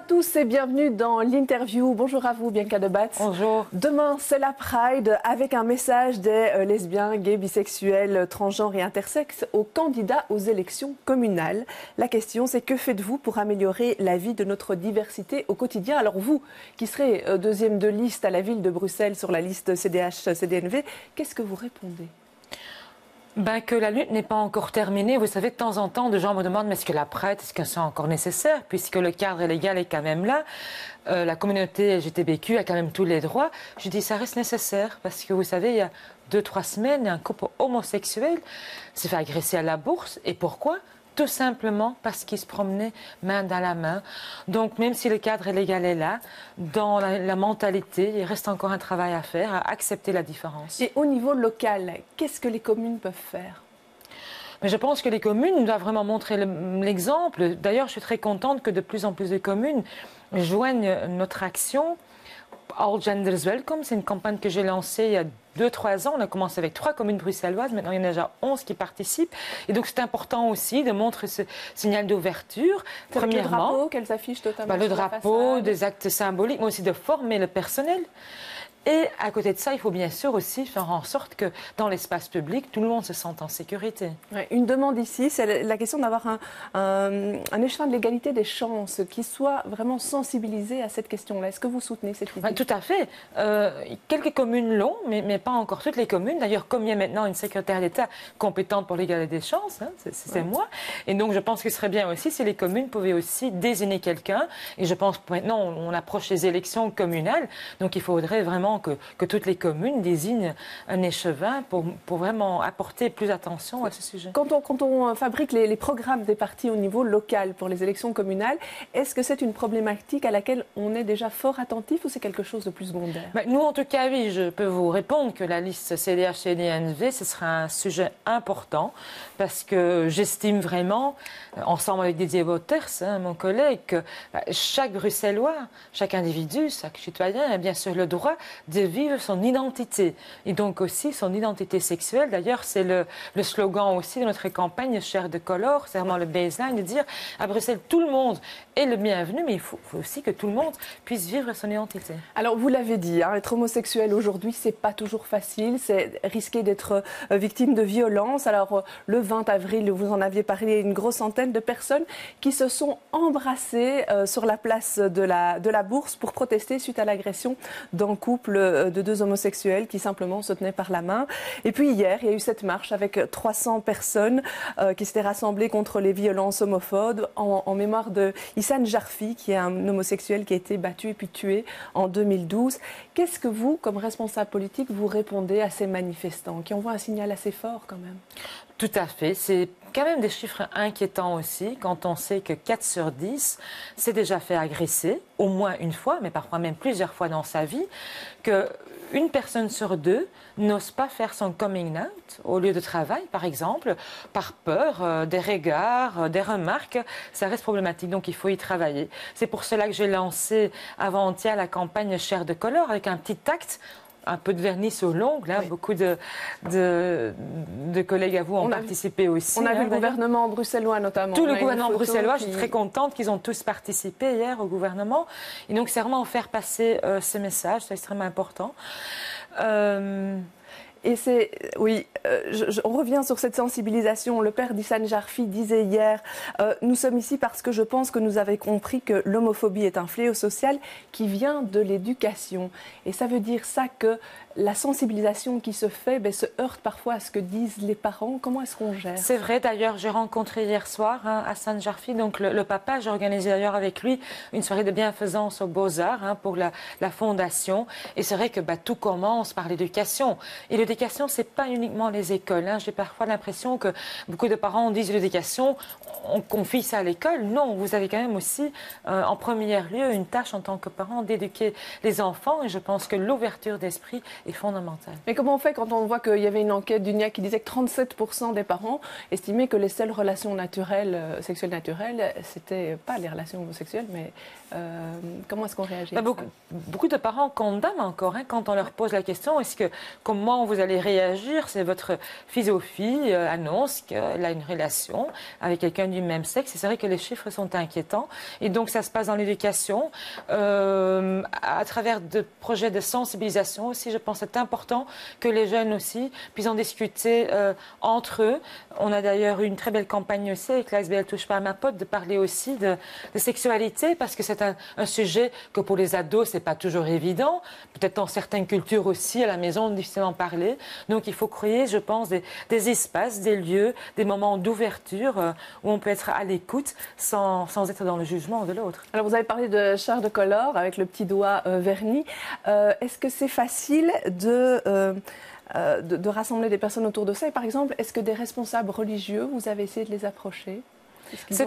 tous et bienvenue dans l'interview. Bonjour à vous, Bianca Debat. Bonjour. Demain, c'est la Pride avec un message des lesbiens, gays, bisexuels, transgenres et intersexes aux candidats aux élections communales. La question, c'est que faites-vous pour améliorer la vie de notre diversité au quotidien? Alors vous, qui serez deuxième de liste à la ville de Bruxelles sur la liste CDH-CDNV, qu'est-ce que vous répondez? Que la lutte n'est pas encore terminée. Vous savez, de temps en temps, des gens me demandent, mais est-ce que la Pride, est-ce que c'est encore nécessaire, puisque le cadre légal est quand même là. La communauté LGBTQ a quand même tous les droits. Je dis, ça reste nécessaire, parce que vous savez, il y a 2-3 semaines, un couple homosexuel s'est fait agresser à la bourse. Et pourquoi? Tout simplement parce qu'ils se promenaient main dans la main. Donc, même si le cadre légal est là, dans la mentalité, il reste encore un travail à faire, à accepter la différence. Et au niveau local, qu'est-ce que les communes peuvent faire? Mais je pense que les communes doivent vraiment montrer l'exemple. D'ailleurs, je suis très contente que de plus en plus de communes joignent notre action. All Genders Welcome, c'est une campagne que j'ai lancée il y a 2-3 ans. On a commencé avec 3 communes bruxelloises. Maintenant, il y en a déjà 11 qui participent. Et donc, c'est important aussi de montrer ce signal d'ouverture. Premièrement, le drapeau qu'elles affichent totalement. Le drapeau, des actes symboliques, mais aussi de former le personnel. Et à côté de ça, il faut bien sûr aussi faire en sorte que dans l'espace public, tout le monde se sente en sécurité. Ouais, une demande ici, c'est la question d'avoir un échelon de l'égalité des chances qui soit vraiment sensibilisé à cette question-là. Est-ce que vous soutenez cette idée? Tout à fait. Quelques communes l'ont, mais pas encore toutes les communes. D'ailleurs, comme il y a maintenant une secrétaire d'État compétente pour l'égalité des chances, hein, c'est moi. Et donc, je pense que ce serait bien aussi si les communes pouvaient aussi désigner quelqu'un. Et je pense que maintenant, on approche les élections communales. Donc, il faudrait vraiment que toutes les communes désignent un échevin pour vraiment apporter plus d'attention à ce sujet. Quand on fabrique les programmes des partis au niveau local pour les élections communales, est-ce que c'est une problématique à laquelle on est déjà fort attentif ou c'est quelque chose de plus secondaire? Nous, en tout cas, oui, je peux vous répondre que la liste CDH-CDNV, ce sera un sujet important parce que j'estime vraiment, ensemble avec Didier Wouters, mon collègue, que chaque Bruxellois, chaque individu, chaque citoyen a bien sûr le droit de vivre son identité et donc aussi son identité sexuelle. D'ailleurs, c'est le slogan aussi de notre campagne Chair de Color, c'est vraiment le baseline de dire à Bruxelles, tout le monde est le bienvenu, mais il faut aussi que tout le monde puisse vivre son identité. Alors, vous l'avez dit, être homosexuel aujourd'hui, c'est pas toujours facile, c'est risquer d'être victime de violence. Alors, le 20 avril, vous en aviez parlé, une grosse centaine de personnes qui se sont embrassées sur la place de la Bourse pour protester suite à l'agression d'un couple de 2 homosexuels qui simplement se tenaient par la main. Et puis hier, il y a eu cette marche avec 300 personnes qui s'étaient rassemblées contre les violences homophobes en mémoire de Issane Jarfi, qui est un homosexuel qui a été battu et puis tué en 2012. Qu'est-ce que vous, comme responsable politique, vous répondez à ces manifestants qui envoient un signal assez fort quand même? Tout à fait. C'est quand même des chiffres inquiétants aussi quand on sait que 4 sur 10 s'est déjà fait agresser, au moins une fois, mais parfois même plusieurs fois dans sa vie, qu'une personne sur 2 n'ose pas faire son coming out au lieu de travail, par exemple, par peur des regards, des remarques. Ça reste problématique, donc il faut y travailler. C'est pour cela que j'ai lancé avant-hier la campagne Chair de Color avec un petit acte, un peu de vernis sur l'ongle. Oui. Beaucoup de collègues à vous ont participé aussi. On a vu le gouvernement bruxellois notamment. Tout le gouvernement bruxellois, je suis très contente qu'ils ont tous participé hier au gouvernement. Et donc c'est vraiment faire passer ce message, c'est extrêmement important. Et c'est, oui, on revient sur cette sensibilisation. Le père d'Issane Jarfi disait hier, nous sommes ici parce que je pense que nous avons compris que l'homophobie est un fléau social qui vient de l'éducation. Et ça veut dire ça que la sensibilisation qui se fait se heurte parfois à ce que disent les parents. Comment est-ce qu'on gère? C'est vrai, d'ailleurs, j'ai rencontré hier soir Issane Jarfi, donc le papa. J'ai organisé d'ailleurs avec lui une soirée de bienfaisance aux Beaux-Arts pour la fondation. Et c'est vrai que tout commence par l'éducation. Et l'éducation, c'est pas uniquement les écoles. J'ai parfois l'impression que beaucoup de parents disent l'éducation, on confie ça à l'école. Non, vous avez quand même aussi, en premier lieu, une tâche en tant que parent d'éduquer les enfants. Et je pense que l'ouverture d'esprit est fondamentale. Mais comment on fait quand on voit qu'il y avait une enquête d'UNIAC qui disait que 37% des parents estimaient que les seules relations naturelles, sexuelles naturelles, c'était pas les relations homosexuelles, mais comment est-ce qu'on réagit à ça? Beaucoup de parents condamnent encore quand on leur pose la question, comment vous allez réagir si votre fils ou fille annonce qu'elle a une relation avec quelqu'un du même sexe. Et c'est vrai que les chiffres sont inquiétants. Et donc ça se passe dans l'éducation, à travers de projets de sensibilisation aussi. Je pense que c'est important que les jeunes aussi puissent en discuter entre eux. On a d'ailleurs eu une très belle campagne aussi avec l'ASBL Touche pas à ma pote de parler aussi de sexualité, parce que c'est un sujet que pour les ados, c'est pas toujours évident. Peut-être dans certaines cultures aussi, à la maison, difficilement parler. Donc il faut créer, je pense, des espaces, des lieux, des moments d'ouverture où on peut être à l'écoute sans être dans le jugement de l'autre. Alors vous avez parlé de chair de colore avec le petit doigt verni. Est-ce que c'est facile de rassembler des personnes autour de ça? Et par exemple, est-ce que des responsables religieux, vous avez essayé de les approcher? C'est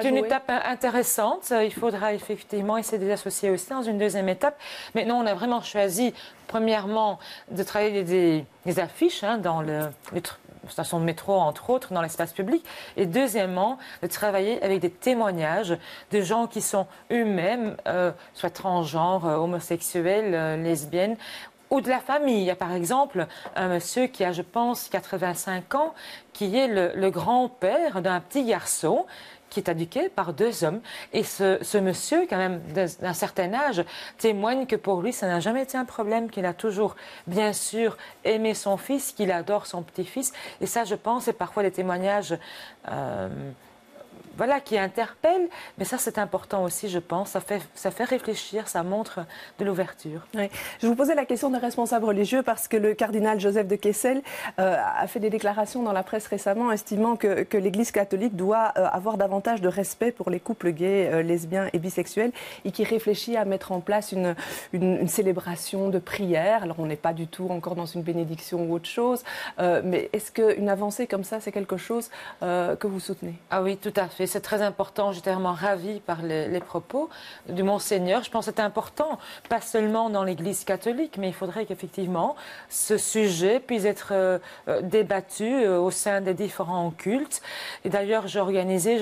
une étape intéressante. Il faudra effectivement essayer de les associer aussi dans une deuxième étape. Mais non, on a vraiment choisi, premièrement, de travailler des affiches dans les stations de métro, entre autres, dans l'espace public. Et deuxièmement, de travailler avec des témoignages de gens qui sont eux-mêmes, soit transgenres, homosexuels, lesbiennes, ou de la famille. Il y a par exemple un monsieur qui a, je pense, 85 ans, qui est le grand-père d'un petit garçon qui est éduqué par 2 hommes. Et ce monsieur, quand même, d'un certain âge, témoigne que pour lui, ça n'a jamais été un problème, qu'il a toujours, bien sûr, aimé son fils, qu'il adore son petit-fils. Et ça, je pense, c'est parfois des témoignages qui interpellent. Mais ça, c'est important aussi, je pense. Ça fait réfléchir, ça montre de l'ouverture. Oui. Je vous posais la question des responsables religieux parce que le cardinal Joseph de Kessel a fait des déclarations dans la presse récemment estimant que l'Église catholique doit avoir davantage de respect pour les couples gays, lesbiens et bisexuels, et qui réfléchit à mettre en place une célébration de prière. Alors on n'est pas du tout encore dans une bénédiction ou autre chose, mais est-ce qu'une avancée comme ça, c'est quelque chose que vous soutenez? Ah oui, tout à fait. C'est très important. J'étais vraiment ravie par les propos du Monseigneur. Je pense que c'est important, pas seulement dans l'Église catholique, mais il faudrait qu'effectivement ce sujet puisse être débattu au sein des différents cultes. Et d'ailleurs, j'ai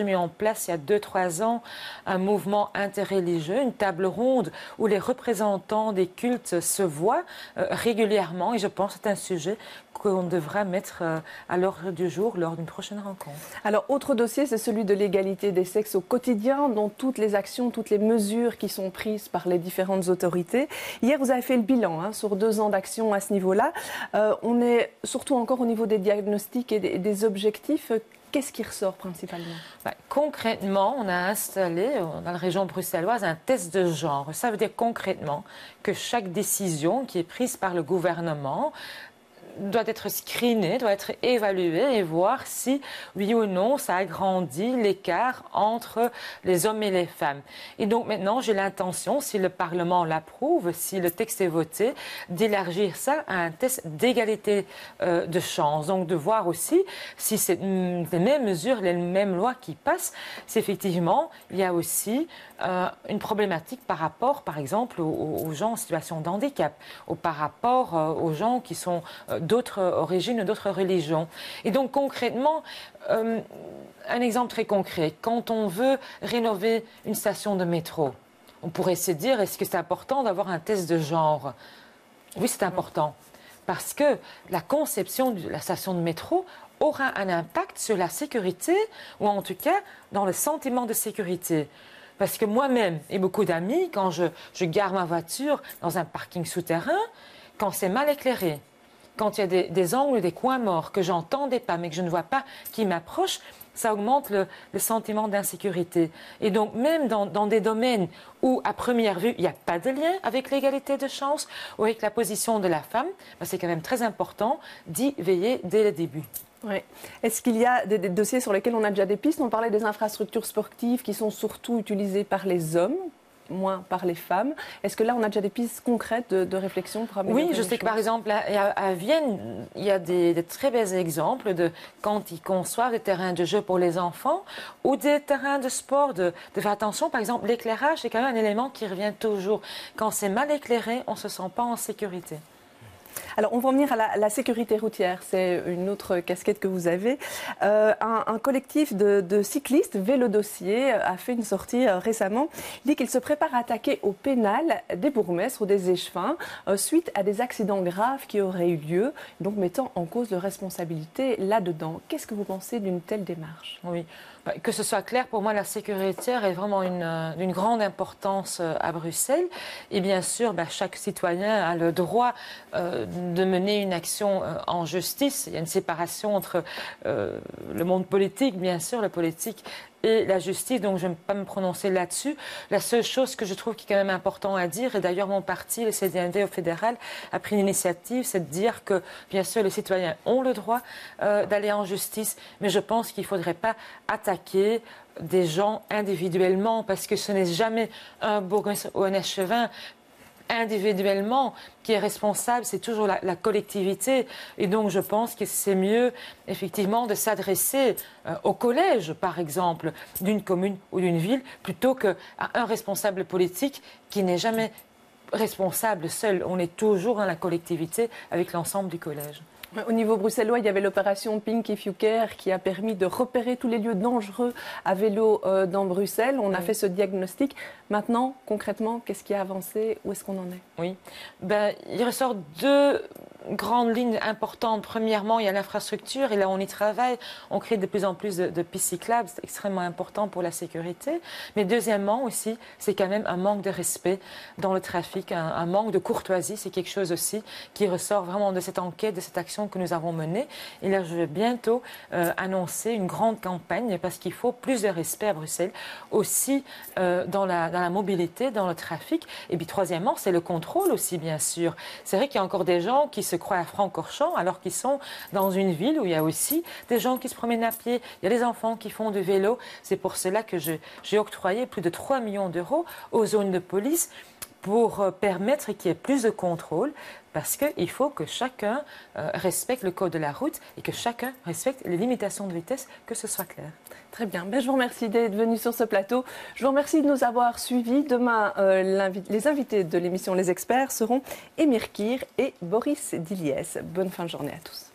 mis en place il y a 2-3 ans un mouvement interreligieux, une table ronde où les représentants des cultes se voient régulièrement. Et je pense que c'est un sujet qu'on devra mettre à l'ordre du jour lors d'une prochaine rencontre. Alors, autre dossier, c'est celui de l'égalité des sexes au quotidien, dans toutes les actions, toutes les mesures qui sont prises par les différentes autorités. Hier, vous avez fait le bilan sur 2 ans d'action à ce niveau-là. On est surtout encore au niveau des diagnostics et des objectifs. Qu'est-ce qui ressort principalement? Concrètement, on a installé dans la région bruxelloise un test de genre. Ça veut dire concrètement que chaque décision qui est prise par le gouvernement doit être screené, doit être évalué et voir si, oui ou non, ça agrandit l'écart entre les hommes et les femmes. Et donc maintenant, j'ai l'intention, si le Parlement l'approuve, si le texte est voté, d'élargir ça à un test d'égalité de chance. Donc de voir aussi si c'est les mêmes mesures, les mêmes lois qui passent, si effectivement, il y a aussi une problématique par rapport, par exemple, aux gens en situation de handicap, ou par rapport aux gens qui sont d'autres origines, d'autres religions. Et donc concrètement, un exemple très concret, quand on veut rénover une station de métro, on pourrait se dire, est-ce que c'est important d'avoir un test de genre? Oui, c'est important, parce que la conception de la station de métro aura un impact sur la sécurité, ou en tout cas dans le sentiment de sécurité. Parce que moi-même et beaucoup d'amis, quand je gare ma voiture dans un parking souterrain, quand c'est mal éclairé, quand il y a des angles, des coins morts que j'entendais pas, mais que je ne vois pas qui m'approchent, ça augmente le sentiment d'insécurité. Et donc, même dans des domaines où, à première vue, il n'y a pas de lien avec l'égalité de chance ou avec la position de la femme, c'est quand même très important d'y veiller dès le début. Oui. Est-ce qu'il y a des dossiers sur lesquels on a déjà des pistes? On parlait des infrastructures sportives qui sont surtout utilisées par les hommes, moins par les femmes. Est-ce que là, on a déjà des pistes concrètes de réflexion pour améliorer les choses? Oui, je sais que par exemple, à Vienne, il y a des très bels exemples de quand ils conçoivent des terrains de jeu pour les enfants ou des terrains de sport, de faire attention. Par exemple, l'éclairage, c'est quand même un élément qui revient toujours. Quand c'est mal éclairé, on ne se sent pas en sécurité. Alors, on va en venir à la sécurité routière. C'est une autre casquette que vous avez. Un collectif de cyclistes, Vélo Dossier, a fait une sortie récemment. Il dit qu'il se prépare à attaquer au pénal des bourgmestres ou des échevins suite à des accidents graves qui auraient eu lieu, donc mettant en cause leur responsabilité là-dedans. Qu'est-ce que vous pensez d'une telle démarche? Oui, que ce soit clair, pour moi, la sécurité routière est vraiment d'une grande importance à Bruxelles. Et bien sûr, chaque citoyen a le droit de mener une action en justice. Il y a une séparation entre le monde politique, bien sûr, le politique et la justice, donc je ne vais pas me prononcer là-dessus. La seule chose que je trouve qui est quand même important à dire, et d'ailleurs mon parti, le CD&V au fédéral, a pris une initiative, c'est de dire que, bien sûr, les citoyens ont le droit d'aller en justice, mais je pense qu'il ne faudrait pas attaquer des gens individuellement, parce que ce n'est jamais un bourgmestre ou un échevin individuellement qui est responsable, c'est toujours la collectivité. Et donc, je pense que c'est mieux, effectivement, de s'adresser au collège, par exemple, d'une commune ou d'une ville, plutôt qu'à un responsable politique qui n'est jamais responsable seul. On est toujours dans la collectivité avec l'ensemble du collège. Au niveau bruxellois, il y avait l'opération Pink If You Care qui a permis de repérer tous les lieux dangereux à vélo dans Bruxelles. On a fait ce diagnostic. Maintenant, concrètement, qu'est-ce qui a avancé? Où est-ce qu'on en est? Oui, il ressort deux grandes lignes importantes. Premièrement, il y a l'infrastructure et là on y travaille. On crée de plus en plus de pistes cyclables, c'est extrêmement important pour la sécurité. Mais deuxièmement aussi, c'est quand même un manque de respect dans le trafic, un manque de courtoisie. C'est quelque chose aussi qui ressort vraiment de cette enquête, de cette action que nous avons menée. Et là, je vais bientôt annoncer une grande campagne parce qu'il faut plus de respect à Bruxelles, aussi dans la mobilité, dans le trafic. Et puis troisièmement, c'est le contrôle aussi, bien sûr. C'est vrai qu'il y a encore des gens qui se croient à Francorchamps alors qu'ils sont dans une ville où il y a aussi des gens qui se promènent à pied, il y a des enfants qui font du vélo. C'est pour cela que j'ai octroyé plus de 3 millions d'euros aux zones de police pour permettre qu'il y ait plus de contrôle, parce qu'il faut que chacun respecte le code de la route et que chacun respecte les limitations de vitesse, que ce soit clair. Très bien. Je vous remercie d'être venu sur ce plateau. Je vous remercie de nous avoir suivis. Demain, les invités de l'émission Les Experts seront Émir Kir et Boris Diliès. Bonne fin de journée à tous.